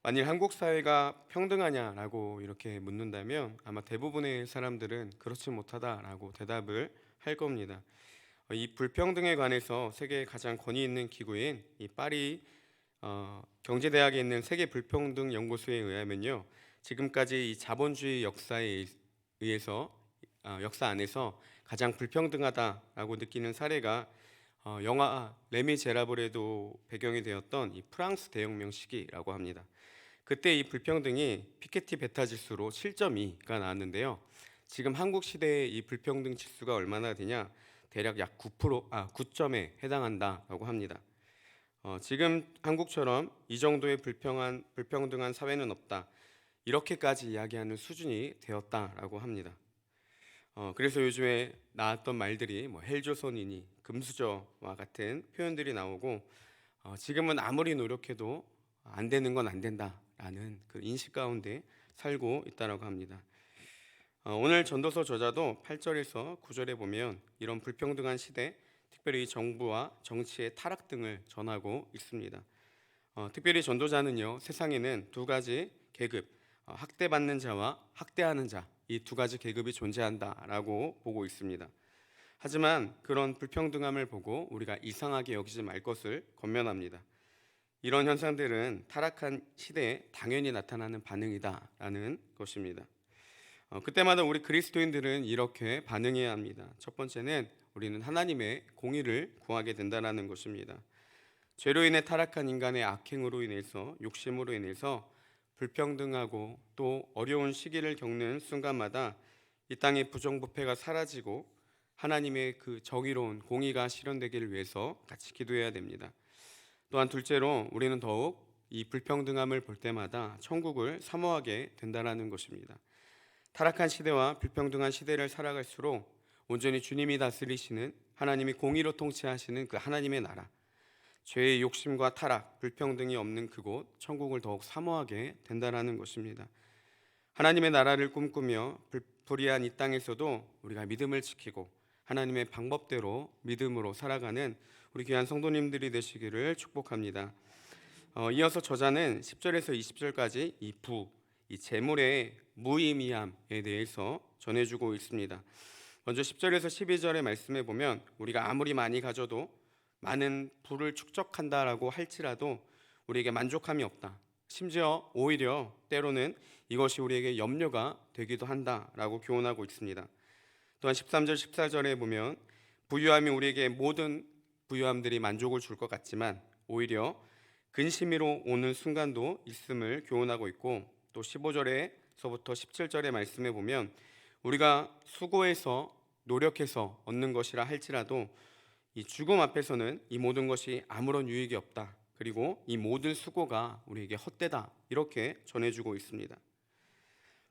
만일 한국 사회가 평등하냐라고 이렇게 묻는다면 아마 대부분의 사람들은 그렇지 못하다라고 대답을 할 겁니다. 이 불평등에 관해서 세계의 가장 권위 있는 기구인 이 파리 경제대학에 있는 세계 불평등 연구소에 의하면요, 지금까지 이 자본주의 역사에 의해서 역사 안에서 가장 불평등하다라고 느끼는 사례가 영화 레미제라블에도 배경이 되었던 이 프랑스 대혁명 시기라고 합니다. 그때 이 불평등이 피케티 베타 지수로 7.2가 나왔는데요. 지금 한국 시대의 이 불평등 지수가 얼마나 되냐? 대략 약 9점에 해당한다라고 합니다. 지금 한국처럼 이 정도의 불평등한 사회는 없다. 이렇게까지 이야기하는 수준이 되었다라고 합니다. 그래서 요즘에 나왔던 말들이 뭐 헬조선이니 금수저와 같은 표현들이 나오고, 지금은 아무리 노력해도 안 되는 건 안 된다라는 그 인식 가운데 살고 있다라고 합니다. 오늘 전도서 저자도 8절에서 9절에 보면 이런 불평등한 시대, 특별히 정부와 정치의 타락 등을 전하고 있습니다. 특별히 전도자는요, 세상에는 두 가지 계급, 학대받는 자와 학대하는 자, 이 두 가지 계급이 존재한다라고 보고 있습니다. 하지만 그런 불평등함을 보고 우리가 이상하게 여기지 말 것을 권면합니다. 이런 현상들은 타락한 시대에 당연히 나타나는 반응이다라는 것입니다. 그때마다 우리 그리스도인들은 이렇게 반응해야 합니다. 첫 번째는 우리는 하나님의 공의를 구하게 된다는 것입니다. 죄로 인해 타락한 인간의 악행으로 인해서, 욕심으로 인해서 불평등하고 또 어려운 시기를 겪는 순간마다 이 땅의 부정부패가 사라지고 하나님의 그 정의로운 공의가 실현되기를 위해서 같이 기도해야 됩니다. 또한 둘째로 우리는 더욱 이 불평등함을 볼 때마다 천국을 사모하게 된다는 것입니다. 타락한 시대와 불평등한 시대를 살아갈수록 온전히 주님이 다스리시는, 하나님이 공의로 통치하시는 그 하나님의 나라, 죄의 욕심과 타락, 불평등이 없는 그곳 천국을 더욱 사모하게 된다는 것입니다. 하나님의 나라를 꿈꾸며 불의한 이 땅에서도 우리가 믿음을 지키고 하나님의 방법대로 믿음으로 살아가는 우리 귀한 성도님들이 되시기를 축복합니다. 이어서 저자는 10절에서 20절까지 이 재물의 무의미함에 대해서 전해주고 있습니다. 먼저 10절에서 12절의 말씀에 보면 우리가 아무리 많이 가져도 많은 부를 축적한다라고 할지라도 우리에게 만족함이 없다. 심지어 오히려 때로는 이것이 우리에게 염려가 되기도 한다라고 교훈하고 있습니다. 또한 13절, 14절에 보면 부유함이 우리에게 모든 부유함들이 만족을 줄 것 같지만 오히려 근심으로 오는 순간도 있음을 교훈하고 있고, 또 15절에서부터 17절의 말씀에 보면 우리가 수고해서 노력해서 얻는 것이라 할지라도 이 죽음 앞에서는 이 모든 것이 아무런 유익이 없다. 그리고 이 모든 수고가 우리에게 헛되다. 이렇게 전해주고 있습니다.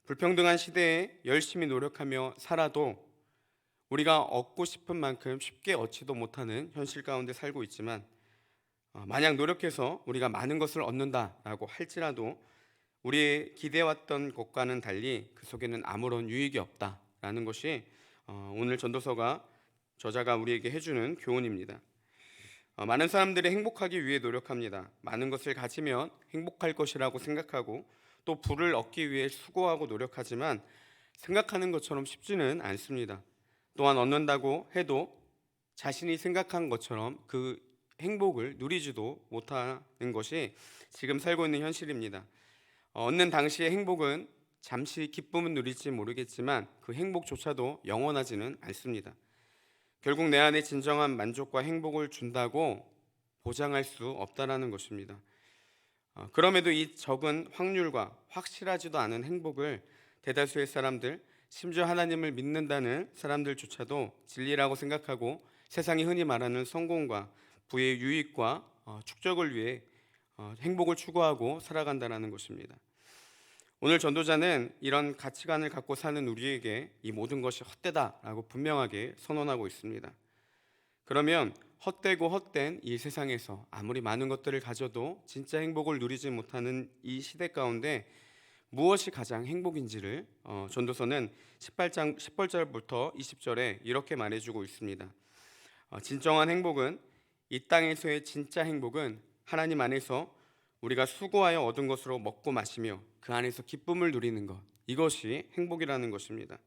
불평등한 시대에 열심히 노력하며 살아도 우리가 얻고 싶은 만큼 쉽게 얻지도 못하는 현실 가운데 살고 있지만, 만약 노력해서 우리가 많은 것을 얻는다라고 할지라도 우리의 기대왔던 것과는 달리 그 속에는 아무런 유익이 없다라는 것이 오늘 전도서가 저자가 우리에게 해주는 교훈입니다. 많은 사람들이 행복하기 위해 노력합니다. 많은 것을 가지면 행복할 것이라고 생각하고 또 부를 얻기 위해 수고하고 노력하지만 생각하는 것처럼 쉽지는 않습니다. 또한 얻는다고 해도 자신이 생각한 것처럼 그 행복을 누리지도 못하는 것이 지금 살고 있는 현실입니다. 얻는 당시의 행복은 잠시 기쁨은 누릴지 모르겠지만 그 행복조차도 영원하지는 않습니다. 결국 내 안에 진정한 만족과 행복을 준다고 보장할 수 없다라는 것입니다. 그럼에도 이 적은 확률과 확실하지도 않은 행복을 대다수의 사람들, 심지어 하나님을 믿는다는 사람들조차도 진리라고 생각하고 세상이 흔히 말하는 성공과 부의 유익과 축적을 위해 행복을 추구하고 살아간다는 것입니다. 오늘 전도자는 이런 가치관을 갖고 사는 우리에게 이 모든 것이 헛되다라고 분명하게 선언하고 있습니다. 그러면 헛되고 헛된 이 세상에서 아무리 많은 것들을 가져도 진짜 행복을 누리지 못하는 이 시대 가운데 무엇이 가장 행복인지를 전도서는 18절부터 20절에 이렇게 말해주고 있습니다. 진정한 행복은, 이 땅에서의 진짜 행복은 하나님 안에서 우리가 수고하여 얻은 것으로 먹고 마시며 그 안에서 기쁨을 누리는 것, 이것이 행복이라는 것입니다.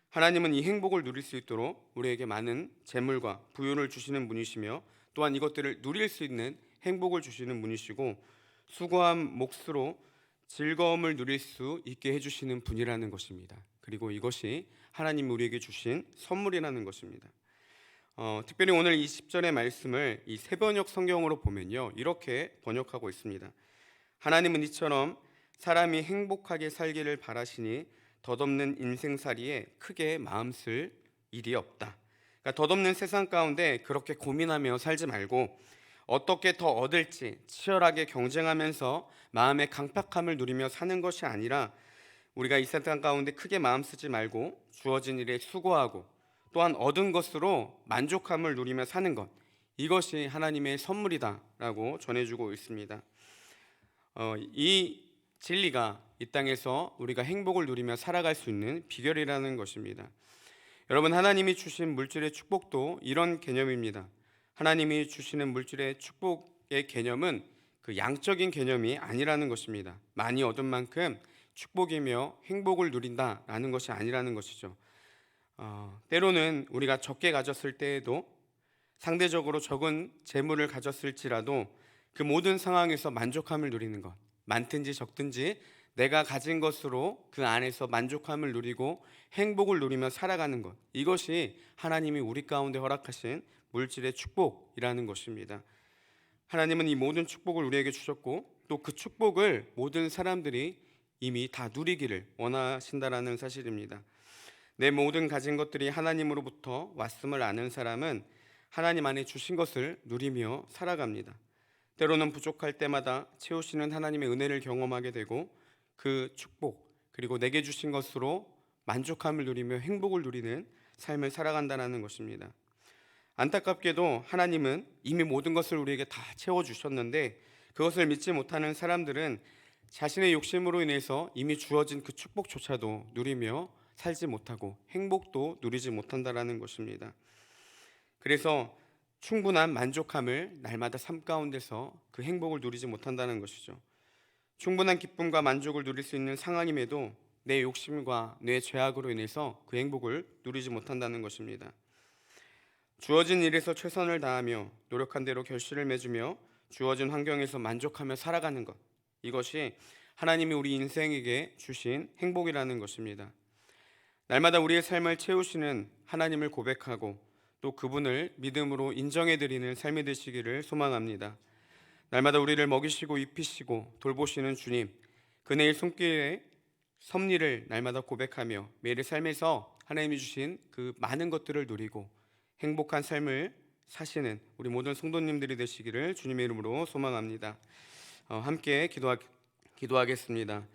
하나님은 이 행복을 누릴 수 있도록 우리에게 많은 재물과 부유를 주시는 분이시며 또한 이것들을 누릴 수 있는 행복을 주시는 분이시고 수고한 몫으로 즐거움을 누릴 수 있게 해주시는 분이라는 것입니다. 그리고 이것이 하나님이 우리에게 주신 선물이라는 것입니다. 특별히 오늘 이 10절의 말씀을 이 새번역 성경으로 보면요, 이렇게 번역하고 있습니다. 하나님은 이처럼 사람이 행복하게 살기를 바라시니 덧없는 인생살이에 크게 마음 쓸 일이 없다. 그러니까 덧없는 세상 가운데 그렇게 고민하며 살지 말고 어떻게 더 얻을지 치열하게 경쟁하면서 마음의 강팍함을 누리며 사는 것이 아니라 우리가 이 세상 가운데 크게 마음 쓰지 말고 주어진 일에 수고하고 또한 얻은 것으로 만족함을 누리며 사는 것, 이것이 하나님의 선물이다라고 전해주고 있습니다. 이 진리가 이 땅에서 우리가 행복을 누리며 살아갈 수 있는 비결이라는 것입니다. 여러분, 하나님이 주신 물질의 축복도 이런 개념입니다. 하나님이 주시는 물질의 축복의 개념은 그 양적인 개념이 아니라는 것입니다. 많이 얻은 만큼 축복이며 행복을 누린다라는 것이 아니라는 것이죠. 때로는 우리가 적게 가졌을 때에도 상대적으로 적은 재물을 가졌을지라도 그 모든 상황에서 만족함을 누리는 것, 많든지 적든지 내가 가진 것으로 그 안에서 만족함을 누리고 행복을 누리며 살아가는 것, 이것이 하나님이 우리 가운데 허락하신 물질의 축복이라는 것입니다. 하나님은 이 모든 축복을 우리에게 주셨고 또 그 축복을 모든 사람들이 이미 다 누리기를 원하신다라는 사실입니다. 내 모든 가진 것들이 하나님으로부터 왔음을 아는 사람은 하나님 안에 주신 것을 누리며 살아갑니다. 때로는 부족할 때마다 채우시는 하나님의 은혜를 경험하게 되고 그 축복 그리고 내게 주신 것으로 만족함을 누리며 행복을 누리는 삶을 살아간다는 것입니다. 안타깝게도 하나님은 이미 모든 것을 우리에게 다 채워주셨는데 그것을 믿지 못하는 사람들은 자신의 욕심으로 인해서 이미 주어진 그 축복조차도 누리며 살지 못하고 행복도 누리지 못한다는 것입니다. 그래서 충분한 만족함을 날마다 삶 가운데서 그 행복을 누리지 못한다는 것이죠. 충분한 기쁨과 만족을 누릴 수 있는 상황임에도 내 욕심과 내 죄악으로 인해서 그 행복을 누리지 못한다는 것입니다. 주어진 일에서 최선을 다하며 노력한 대로 결실을 맺으며 주어진 환경에서 만족하며 살아가는 것, 이것이 하나님이 우리 인생에게 주신 행복이라는 것입니다. 날마다 우리의 삶을 채우시는 하나님을 고백하고 또 그분을 믿음으로 인정해드리는 삶이 되시기를 소망합니다. 날마다 우리를 먹이시고 입히시고 돌보시는 주님, 그네의 손길의 섭리를 날마다 고백하며 매일의 삶에서 하나님이 주신 그 많은 것들을 누리고 행복한 삶을 사시는 우리 모든 성도님들이 되시기를 주님의 이름으로 소망합니다. 함께 기도하겠습니다.